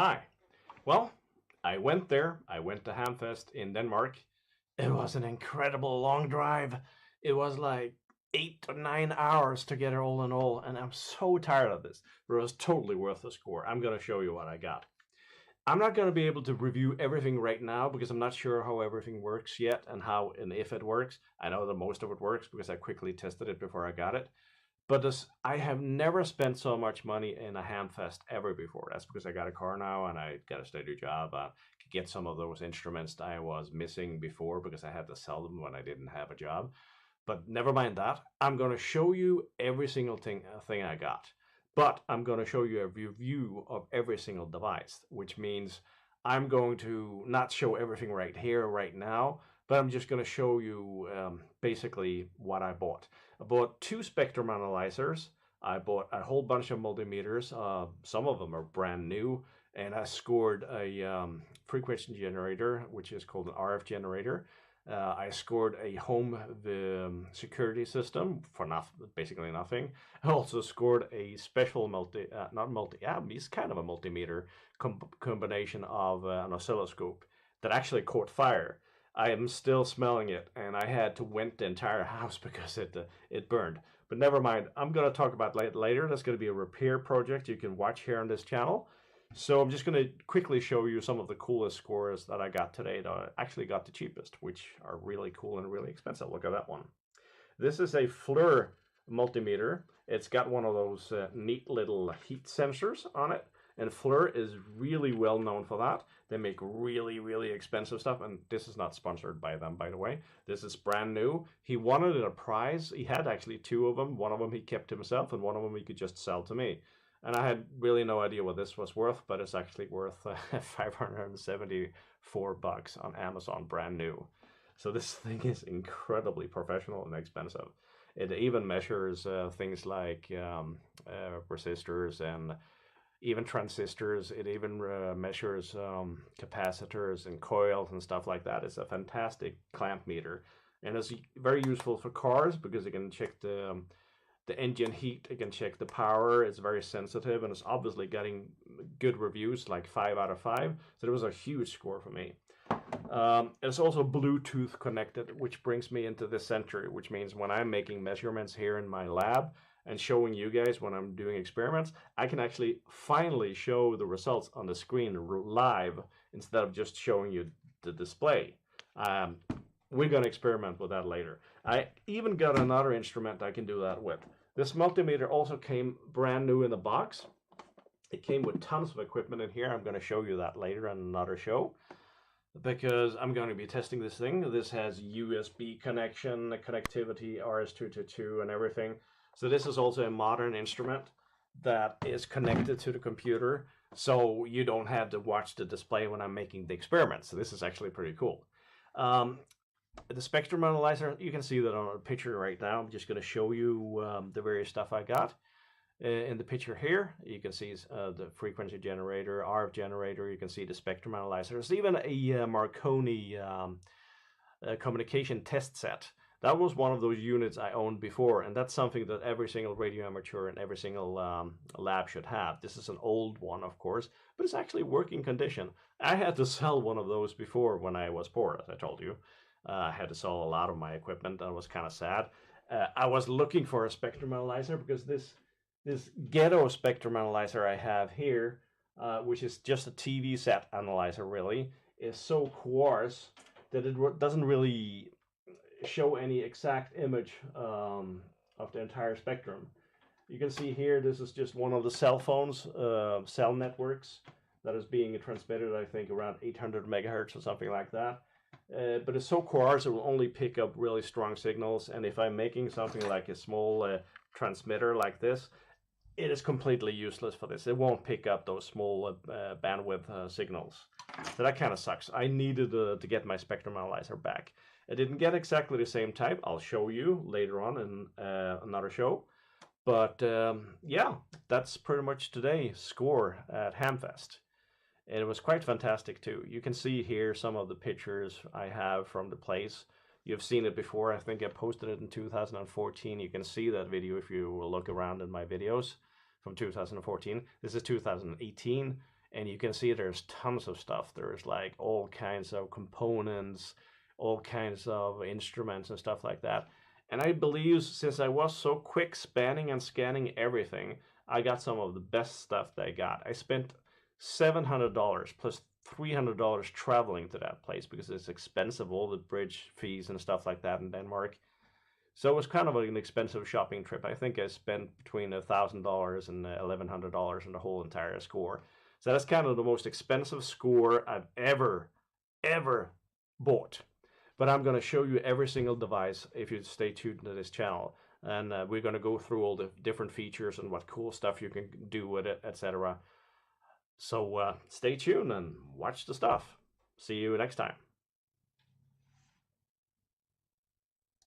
Hi. Well, I went there. I went to Hamfest in Denmark. It was an incredible long drive. It was like 8 to 9 hours to get it all in all, and I'm so tired of this. But it was totally worth the score. I'm going to show you what I got. I'm not going to be able to review everything right now because I'm not sure how everything works yet and how and if it works. I know that most of it works because I quickly tested it before I got it. But I have never spent so much money in a Hamfest ever before. That's because I got a car now and I got a steady job. I could get some of those instruments that I was missing before because I had to sell them when I didn't have a job. But never mind that. I'm going to show you every single thing I got. But I'm going to show you a review of every single device, which means I'm going to not show everything right here, right now, but I'm just going to show you basically what I bought. I bought 2 spectrum analyzers. I bought a whole bunch of multimeters. Some of them are brand new. And I scored a frequency generator, which is called an RF generator. I scored a home security system for basically nothing. I also scored a special it's kind of a multimeter combination of an oscilloscope that actually caught fire. I am still smelling it, and I had to vent the entire house because it burned. But never mind. I'm going to talk about that later. That's going to be a repair project you can watch here on this channel. So I'm just going to quickly show you some of the coolest scores that I got today that I actually got the cheapest, which are really cool and really expensive. Look at that one. This is a FLIR multimeter. It's got one of those neat little heat sensors on it. And FLIR is really well known for that. They make really, really expensive stuff. And this is not sponsored by them, by the way. This is brand new. He wanted a prize. He had actually 2 of them. One of them he kept himself, and one of them he could just sell to me. And I had really no idea what this was worth, but it's actually worth $574 on Amazon, brand new. So this thing is incredibly professional and expensive. It even measures things like resistors and even transistors. It even measures capacitors and coils and stuff like that. It's a fantastic clamp meter. And it's very useful for cars because it can check the engine heat, it can check the power. It's very sensitive, and it's obviously getting good reviews, like 5 out of 5. So it was a huge score for me. It's also Bluetooth connected, which brings me into this century, which means when I'm making measurements here in my lab and showing you guys when I'm doing experiments, I can actually finally show the results on the screen live instead of just showing you the display. We're going to experiment with that later. I even got another instrument I can do that with. This multimeter also came brand new in the box. It came with tons of equipment in here. I'm going to show you that later on another show because I'm going to be testing this thing. This has USB connection, connectivity, RS-222 and everything. So this is also a modern instrument that is connected to the computer, so you don't have to watch the display when I'm making the experiments. So this is actually pretty cool. The spectrum analyzer, you can see that on a picture right now. I'm just going to show you the various stuff I got. In the picture here, you can see the frequency generator, RF generator. You can see the spectrum analyzer. There's even a Marconi communication test set. That was one of those units I owned before, and that's something that every single radio amateur and every single lab should have. This is an old one, of course, but it's actually working condition. I had to sell one of those before when I was poor, as I told you. I had to sell a lot of my equipment, and it was kind of sad. I was looking for a spectrum analyzer because this ghetto spectrum analyzer I have here, which is just a TV set analyzer really, is so coarse that it doesn't really show any exact image of the entire spectrum. You can see here, this is just one of the cell phones, cell networks that is being transmitted, I think around 800 megahertz or something like that. But it's so coarse it will only pick up really strong signals, and if I'm making something like a small transmitter like this, it is completely useless for this. It won't pick up those small bandwidth signals. So that kind of sucks. I needed to get my spectrum analyzer back. I didn't get exactly the same type. I'll show you later on in another show. But yeah, that's pretty much today's score at Hamfest. And it was quite fantastic too. You can see here some of the pictures I have from the place. You've seen it before. I think I posted it in 2014. You can see that video if you will look around in my videos from 2014. This is 2018. and you can see there's tons of stuff. There's like all kinds of components, all kinds of instruments and stuff like that. And I believe since I was so quick spanning and scanning everything, I got some of the best stuff that I got. I spent $700 plus $300 traveling to that place because it's expensive, all the bridge fees and stuff like that in Denmark. So it was kind of an expensive shopping trip. I think I spent between $1,000 and $1,100 on the whole entire score. So that's kind of the most expensive score I've ever bought. But I'm going to show you every single device if you stay tuned to this channel. And we're going to go through all the different features and what cool stuff you can do with it, etc. So stay tuned and watch the stuff. See you next time.